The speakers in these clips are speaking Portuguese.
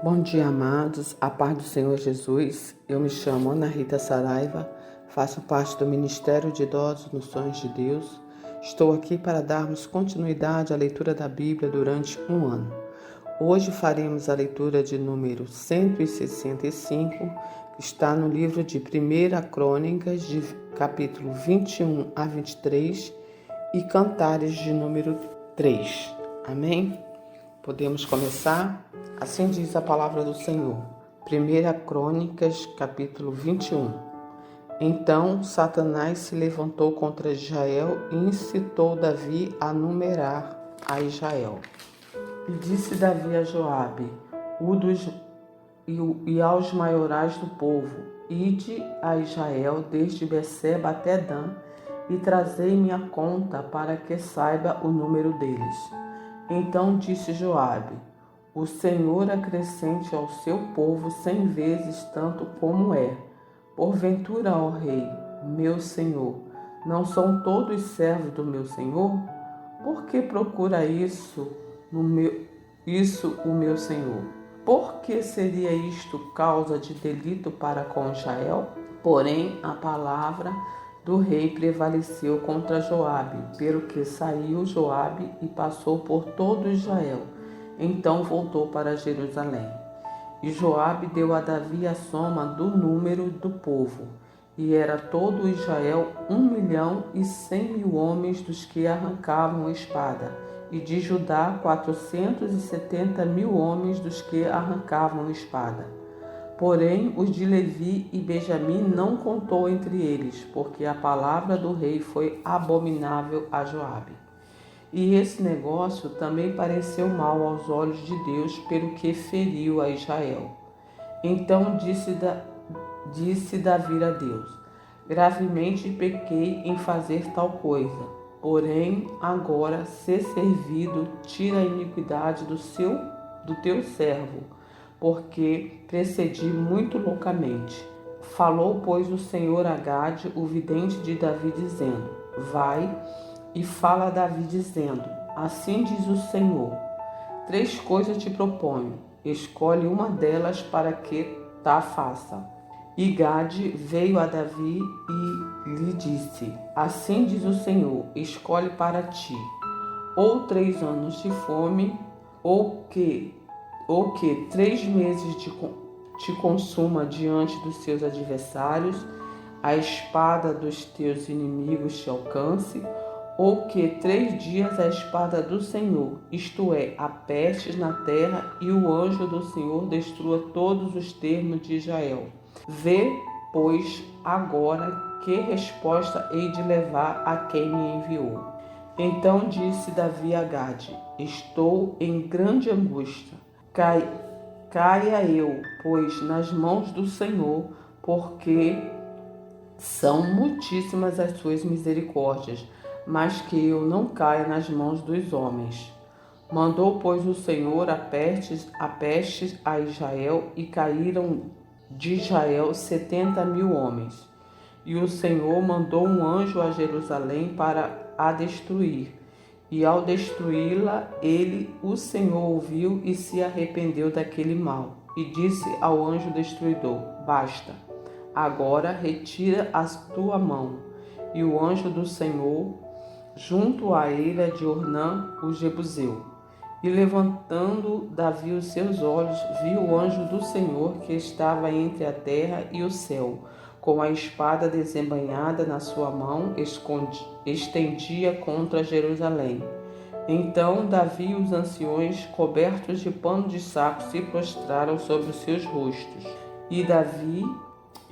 Bom dia, amados. A paz do Senhor Jesus. Eu me chamo Ana Rita Saraiva, faço parte do Ministério de Idosos nos Sonhos de Deus. Estou aqui para darmos continuidade à leitura da Bíblia durante um ano. Hoje faremos a leitura de número 165, que está no livro de 1 Crônicas, de capítulo 21 a 23, e Cantares de número 3. Amém? Podemos começar? Assim diz a palavra do Senhor. 1 Crônicas, capítulo 21. Então Satanás se levantou contra Israel e incitou Davi a numerar a Israel. E disse Davi a Joabe e aos maiorais do povo: Ide a Israel desde Beceba até Dan, e trazei-me a conta para que saiba o número deles. Então disse Joabe: O Senhor acrescente ao seu povo 100 vezes tanto como é. Porventura, ó rei, meu senhor, não são todos servos do meu senhor? Por que procura isso o meu senhor? Por que seria isto causa de delito para com Israel? Porém, a palavra do rei prevaleceu contra Joabe, pelo que saiu Joabe e passou por todo Israel. Então voltou para Jerusalém. E Joabe deu a Davi a soma do número do povo, e era todo Israel 1.100.000 homens dos que arrancavam a espada, e de Judá 470.000 homens dos que arrancavam a espada. Porém, os de Levi e Benjamim não contou entre eles, porque a palavra do rei foi abominável a Joabe. E esse negócio também pareceu mal aos olhos de Deus, pelo que feriu a Israel. Então disse Davi a Deus: Gravemente pequei em fazer tal coisa. Porém, agora, se servido, tira a iniquidade do teu servo, porque procedi muito loucamente. Falou, pois, o Senhor a Gade, o vidente de Davi, dizendo: Vai e fala a Davi, dizendo: Assim diz o Senhor: 3 coisas te proponho, escolhe uma delas para que ta faça. E Gade veio a Davi e lhe disse: Assim diz o Senhor: escolhe para ti, ou 3 anos de fome, ou que 3 meses te consuma diante dos seus adversários, a espada dos teus inimigos te alcance, ou que 3 dias a espada do Senhor, isto é, a peste na terra, e o anjo do Senhor destrua todos os termos de Israel. Vê, pois, agora que resposta hei de levar a quem me enviou. Então disse Davi a Gade: Estou em grande angústia. Caia eu, pois, nas mãos do Senhor, porque são muitíssimas as suas misericórdias, mas que eu não caia nas mãos dos homens. Mandou, pois, o Senhor a peste a Israel, e caíram de Israel 70.000 homens. E o Senhor mandou um anjo a Jerusalém para a destruir. E ao destruí-la, o Senhor ouviu e se arrependeu daquele mal. E disse ao anjo destruidor: Basta, agora retira a tua mão. E o anjo do Senhor, junto à eira de Ornã, o Jebuseu. E levantando Davi os seus olhos, viu o anjo do Senhor que estava entre a terra e o céu, com a espada desembainhada na sua mão, estendia contra Jerusalém. Então Davi e os anciões, cobertos de pano de saco, se prostraram sobre os seus rostos. E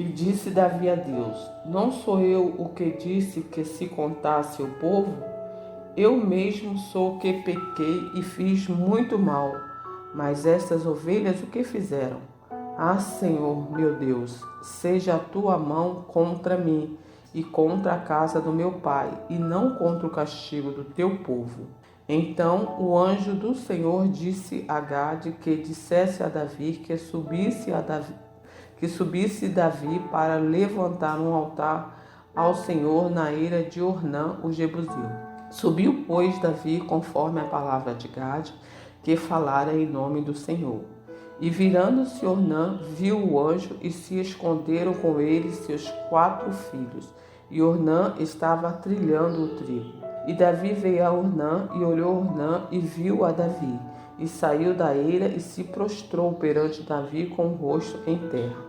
disse Davi a Deus: Não sou eu o que disse que se contasse o povo? Eu mesmo sou o que pequei e fiz muito mal. Mas estas ovelhas o que fizeram? Ah, Senhor, meu Deus, seja a tua mão contra mim e contra a casa do meu pai, e não contra o castigo do teu povo. Então o anjo do Senhor disse a Gade que dissesse a Davi que subisse Davi para levantar um altar ao Senhor na eira de Ornã, o Jebuseu. Subiu, pois, Davi conforme a palavra de Gade, que falara em nome do Senhor. E virando-se Ornã, viu o anjo e se esconderam com ele seus 4 filhos. E Ornã estava trilhando o trigo. E Davi veio a Ornã e olhou Ornã e viu a Davi. E saiu da eira e se prostrou perante Davi com o rosto em terra.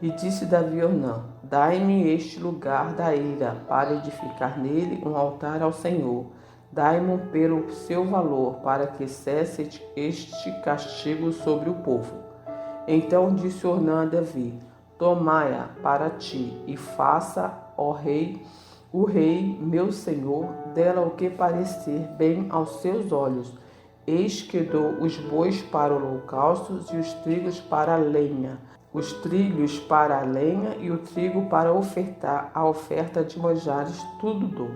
E disse Davi a Ornã: Dai-me este lugar da eira, para edificar nele um altar ao Senhor. Dai-mo pelo seu valor, para que cesse este castigo sobre o povo. Então disse Ornã a Davi: Tomai-a para ti, e faça, ó rei, o rei, meu senhor, dela o que parecer bem aos seus olhos. Eis que dou os bois para holocaustos e os trilhos para a lenha. Os trilhos para a lenha e o trigo para ofertar a oferta de manjares, tudo dou.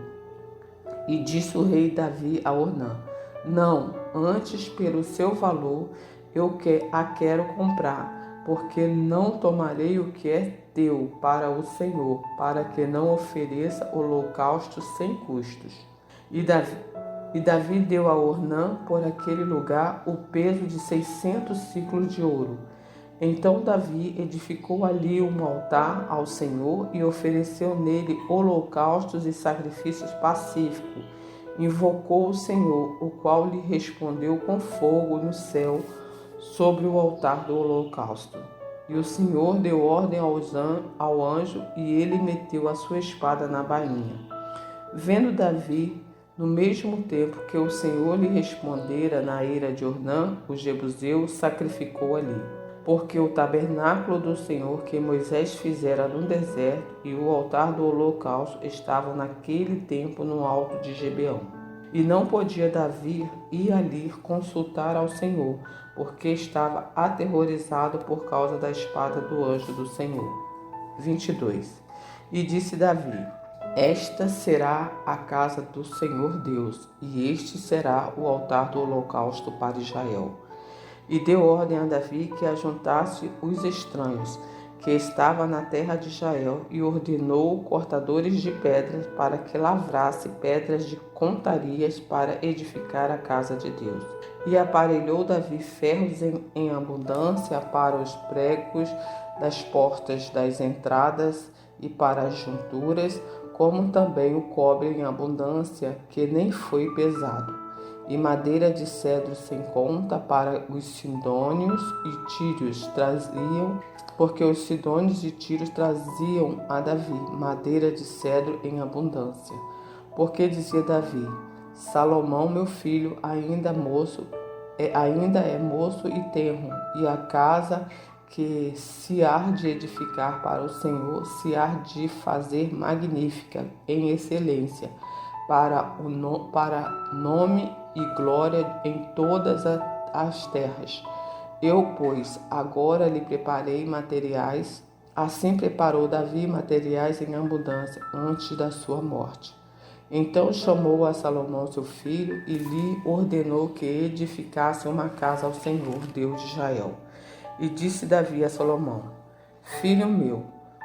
E disse o rei Davi a Ornã: Não, antes pelo seu valor eu a quero comprar, porque não tomarei o que é teu para o Senhor, para que não ofereça holocausto sem custos. E Davi deu a Ornã por aquele lugar o peso de 600 siclos de ouro. Então Davi edificou ali um altar ao Senhor e ofereceu nele holocaustos e sacrifícios pacíficos. Invocou o Senhor, o qual lhe respondeu com fogo no céu sobre o altar do holocausto. E o Senhor deu ordem ao anjo, e ele meteu a sua espada na bainha. Vendo Davi, no mesmo tempo que o Senhor lhe respondera na eira de Ornã, o jebuseu, sacrificou ali. Porque o tabernáculo do Senhor que Moisés fizera no deserto e o altar do holocausto estavam naquele tempo no alto de Gibeão. E não podia Davi ir ali consultar ao Senhor, porque estava aterrorizado por causa da espada do anjo do Senhor. 22. E disse Davi: Esta será a casa do Senhor Deus, e este será o altar do holocausto para Israel. E deu ordem a Davi que ajuntasse os estranhos que estavam na terra de Israel, e ordenou cortadores de pedras para que lavrasse pedras de contarias para edificar a casa de Deus. E aparelhou Davi ferros em abundância para os pregos das portas das entradas e para as junturas, como também o cobre em abundância, que nem foi pesado. E madeira de cedro sem conta para os sidônios e tírios traziam, porque os sidônios e tírios traziam a Davi madeira de cedro em abundância. Porque dizia Davi: Salomão, meu filho, ainda é moço e tenro, e a casa que se há de edificar para o Senhor se há de fazer magnífica, em excelência, para nome e glória em todas as terras. Eu, pois, agora lhe preparei materiais. Assim preparou Davi materiais em abundância antes da sua morte. Então chamou a Salomão seu filho e lhe ordenou que edificasse uma casa ao Senhor, Deus de Israel. E disse Davi a Salomão: Filho meu,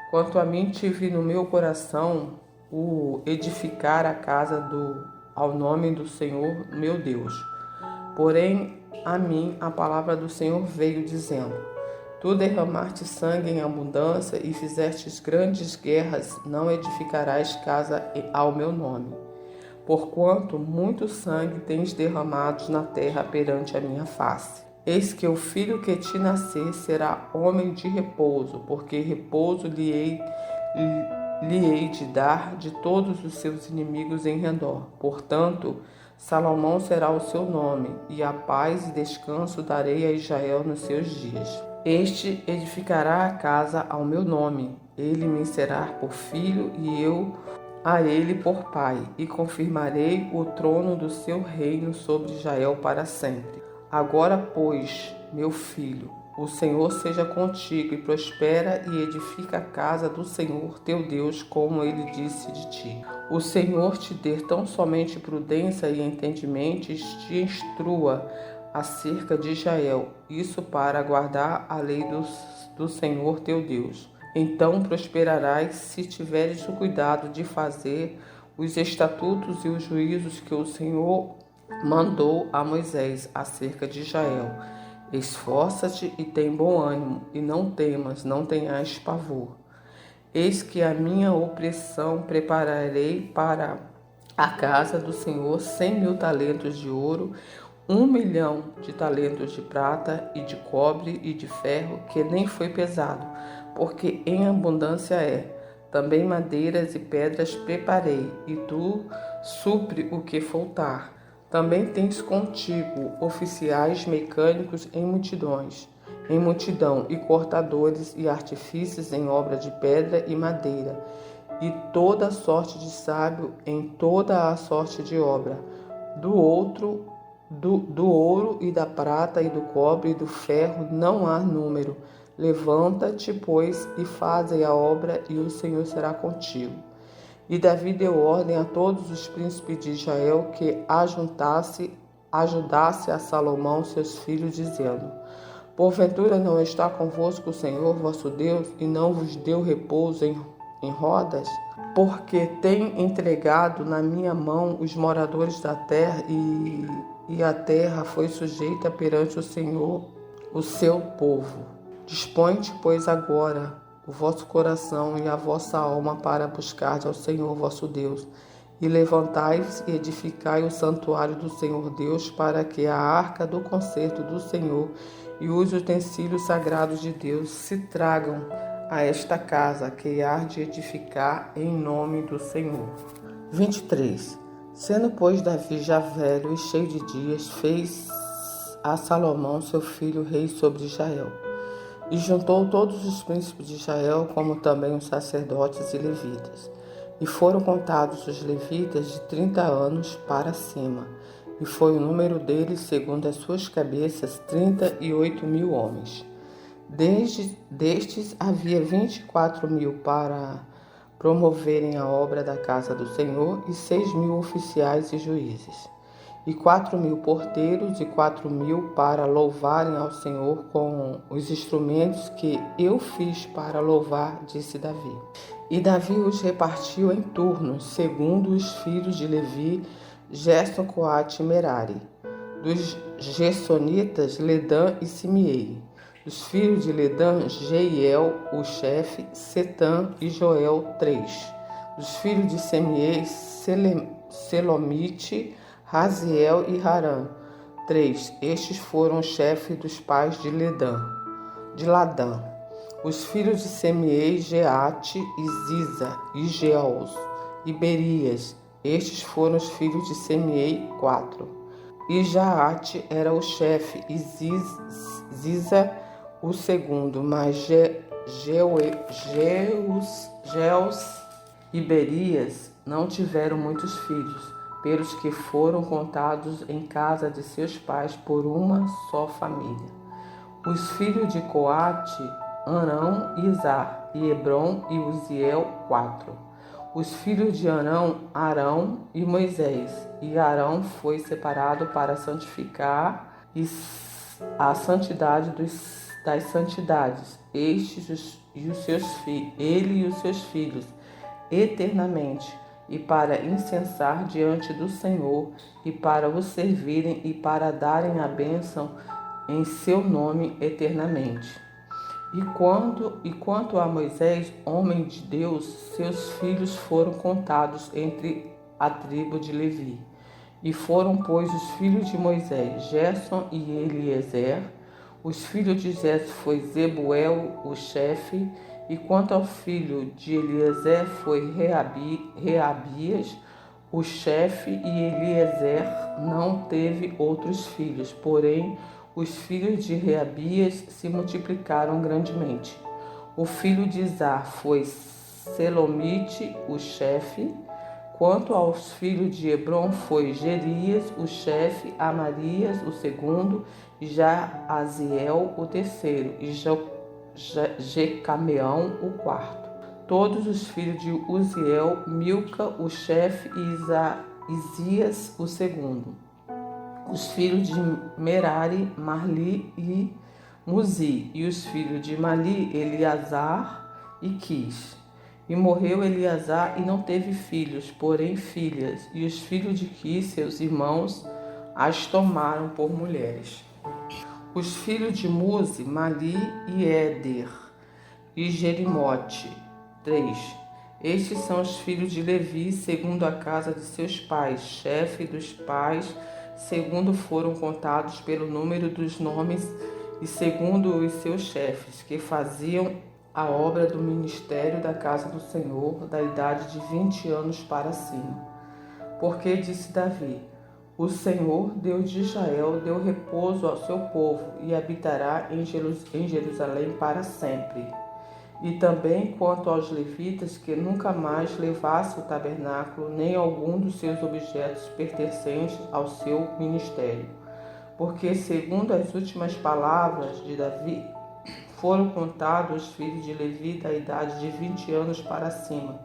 quanto a mim tive no meu coração o edificar a casa ao nome do Senhor meu Deus. Porém, a mim a palavra do Senhor veio dizendo: Tu derramaste sangue em abundância e fizestes grandes guerras, não edificarás casa ao meu nome. Porquanto muito sangue tens derramado na terra perante a minha face. Eis que o filho que te nascer será homem de repouso, porque repouso lhe hei de dar de todos os seus inimigos em redor. Portanto, Salomão será o seu nome, e a paz e descanso darei a Israel nos seus dias. Este edificará a casa ao meu nome, ele me será por filho, e eu a ele por pai, e confirmarei o trono do seu reino sobre Israel para sempre. Agora, pois, meu filho, o Senhor seja contigo e prospera e edifica a casa do Senhor teu Deus, como ele disse de ti. O Senhor te dê tão somente prudência e entendimento e te instrua acerca de Israel, isso para guardar a lei do Senhor teu Deus. Então prosperarás se tiveres o cuidado de fazer os estatutos e os juízos que o Senhor mandou a Moisés acerca de Israel. Esforça-te e tem bom ânimo, e não temas, não tenhas pavor. Eis que a minha opressão prepararei para a casa do Senhor 100.000 talentos de ouro, 1.000.000 de talentos de prata e de cobre e de ferro, que nem foi pesado, porque em abundância é. Também madeiras e pedras preparei, e tu supre o que faltar. Também tens contigo oficiais mecânicos em multidão, e cortadores e artífices em obra de pedra e madeira, e toda sorte de sábio em toda a sorte de obra. Do ouro e da prata e do cobre e do ferro não há número. Levanta-te, pois, e faze a obra, e o Senhor será contigo. E Davi deu ordem a todos os príncipes de Israel que ajudasse a Salomão seus filhos, dizendo: Porventura não está convosco o Senhor vosso Deus, e não vos deu repouso em rodas? Porque tem entregado na minha mão os moradores da terra, e a terra foi sujeita perante o Senhor, o seu povo. Dispõe-te, pois, agora o vosso coração e a vossa alma para buscar ao Senhor vosso Deus, e levantai-vos e edificai o santuário do Senhor Deus, para que a arca do concerto do Senhor e os utensílios sagrados de Deus se tragam a esta casa que há de edificar em nome do Senhor. 23. Sendo, pois, Davi já velho e cheio de dias, fez a Salomão seu filho rei sobre Israel. E juntou todos os príncipes de Israel, como também os sacerdotes e levitas. E foram contados os levitas de 30 anos para cima, e foi o número deles, segundo as suas cabeças, 38.000 homens. Destes havia 24.000 para promoverem a obra da casa do Senhor, e 6.000 oficiais e juízes, e 4.000 porteiros, e 4.000 para louvarem ao Senhor com os instrumentos que eu fiz para louvar, disse Davi. E Davi os repartiu em turnos, segundo os filhos de Levi, Gerson, Coate e Merari. Dos Gersonitas, Ledã e Simei. Dos filhos de Ledã, Jeiel, o chefe, Setã e Joel, 3. Dos filhos de Simei, Selomite, Raziel e Harã, 3. Estes foram os chefes dos pais de Ladã. Os filhos de Simei, Geate e Ziza, e Geus, e Berias. Estes foram os filhos de Simei, 4. E Jaate era o chefe, e Ziza o segundo, mas Geus e Berias não tiveram muitos filhos, pelos que foram contados em casa de seus pais por uma só família. Os filhos de Coate, Arão e Izar, e Hebron e Uziel, 4. Os filhos de Arão e Moisés, e Arão foi separado para santificar a santidade das santidades, ele e os seus filhos, eternamente, e para incensar diante do Senhor, e para o servirem, e para darem a bênção em seu nome eternamente. E quanto a Moisés, homem de Deus, seus filhos foram contados entre a tribo de Levi. E foram, pois, os filhos de Moisés, Gerson e Eliezer. Os filhos de Gerson foi Zebuel, o chefe. E quanto ao filho de Eliezer foi Reabias, o chefe, e Eliezer não teve outros filhos, porém os filhos de Reabias se multiplicaram grandemente. O filho de Izar foi Selomite, o chefe. Quanto aos filhos de Hebron foi Gerias, o chefe, Amarias, o segundo, Jaaziel, o terceiro, e Jecameão, o quarto. Todos os filhos de Uziel, Milca, o chefe, e Isias, o segundo. Os filhos de Merari, Marli e Muzi, e os filhos de Mali, Eleazar e Quis. E morreu Eleazar e não teve filhos, porém filhas, e os filhos de Quis, seus irmãos, as tomaram por mulheres. Os filhos de Muzi, Mali e Éder, e Jerimote. 3. Estes são os filhos de Levi, segundo a casa de seus pais, chefe dos pais, segundo foram contados pelo número dos nomes e segundo os seus chefes, que faziam a obra do ministério da casa do Senhor, da idade de 20 anos para cima. Porque disse Davi: o Senhor, Deus de Israel, deu repouso ao seu povo e habitará em Jerusalém para sempre. E também quanto aos levitas, que nunca mais levasse o tabernáculo nem algum dos seus objetos pertencentes ao seu ministério. Porque, segundo as últimas palavras de Davi, foram contados os filhos de Levi da idade de 20 anos para cima,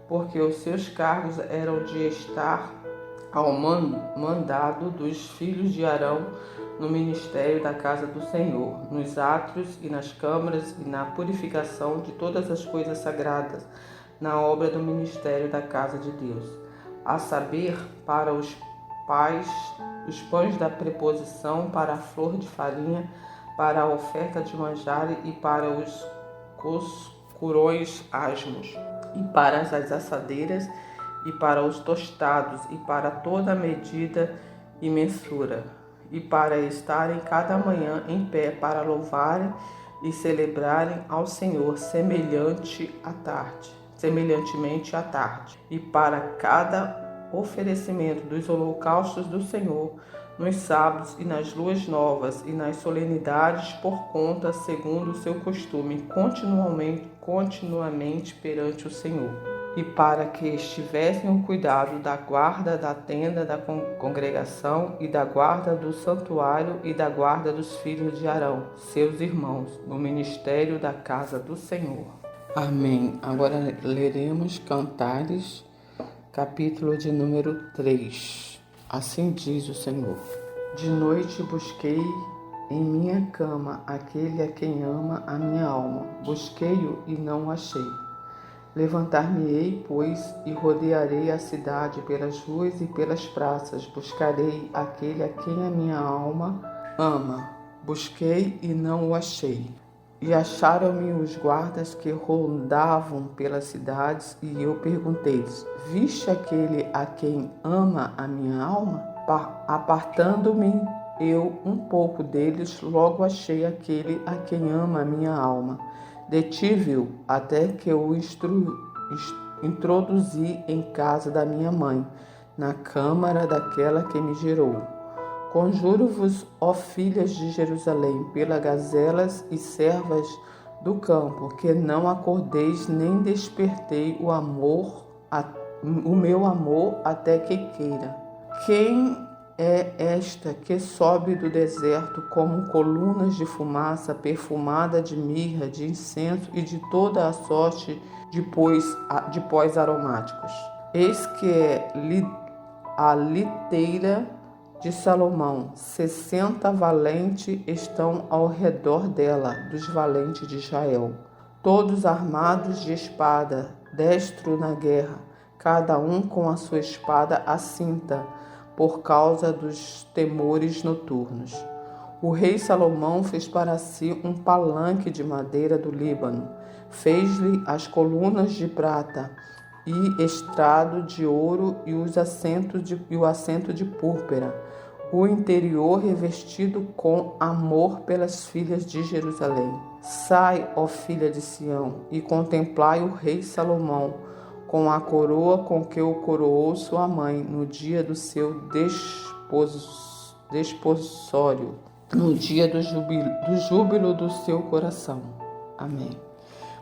porque os seus cargos eram de estar ao mandado dos filhos de Arão no ministério da casa do Senhor, nos átrios e nas câmaras e na purificação de todas as coisas sagradas, na obra do ministério da casa de Deus, a saber, para os pães da preposição, para a flor de farinha, para a oferta de manjar e para os coscurões asmos, e para as assadeiras, e para os tostados, e para toda a medida e mensura, e para estarem cada manhã em pé para louvarem e celebrarem ao Senhor semelhantemente à tarde, e para cada oferecimento dos holocaustos do Senhor, nos sábados e nas luas novas e nas solenidades por conta, segundo o seu costume, continuamente perante o Senhor. E para que estivessem o cuidado da guarda da tenda da congregação e da guarda do santuário e da guarda dos filhos de Arão, seus irmãos, no ministério da casa do Senhor. Amém. Agora leremos Cantares, capítulo de número 3. Assim diz o Senhor: de noite busquei em minha cama aquele a quem ama a minha alma. Busquei-o e não o achei. Levantar-me-ei, pois, e rodearei a cidade pelas ruas e pelas praças. Buscarei aquele a quem a minha alma ama. Busquei e não o achei. E acharam-me os guardas que rondavam pelas cidades, e eu perguntei-lhes: viste aquele a quem ama a minha alma? Apartando-me eu um pouco deles, logo achei aquele a quem ama a minha alma. Detive-o até que eu introduzi em casa da minha mãe, na câmara daquela que me gerou. Conjuro-vos, ó filhas de Jerusalém, pelas gazelas e servas do campo, que não acordeis nem despertei o meu amor até que queira. Quem é esta que sobe do deserto como colunas de fumaça perfumada de mirra, de incenso e de toda a sorte de pós aromáticos? Eis que é a liteira de Salomão. 60 valentes estão ao redor dela, dos valentes de Israel, todos armados de espada, destro na guerra, cada um com a sua espada à cinta, por causa dos temores noturnos. O rei Salomão fez para si um palanque de madeira do Líbano, fez-lhe as colunas de prata e estrado de ouro e o assento de púrpura, o interior revestido com amor pelas filhas de Jerusalém. Sai, ó filha de Sião, e contemplai o rei Salomão, com a coroa com que o coroou sua mãe no dia do seu desposório, no dia do júbilo do seu coração. Amém.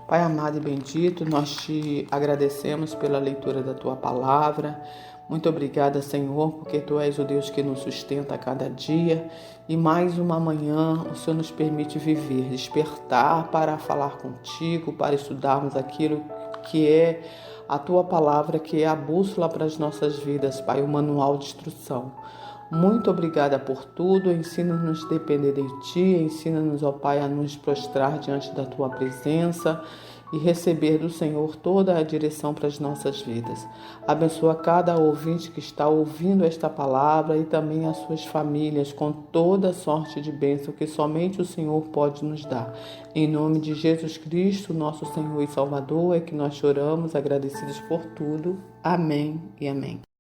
Pai amado e bendito, nós te agradecemos pela leitura da tua palavra. Muito obrigada, Senhor, porque tu és o Deus que nos sustenta a cada dia e mais uma manhã o Senhor nos permite viver, despertar para falar contigo, para estudarmos aquilo que é a tua palavra, que é a bússola para as nossas vidas, Pai, o manual de instrução. Muito obrigada por tudo, ensina-nos a depender de Ti, ensina-nos, ó Pai, a nos prostrar diante da Tua presença e receber do Senhor toda a direção para as nossas vidas. Abençoa cada ouvinte que está ouvindo esta palavra e também as suas famílias com toda sorte de bênção que somente o Senhor pode nos dar. Em nome de Jesus Cristo, nosso Senhor e Salvador, é que nós choramos, agradecidos por tudo. Amém e amém.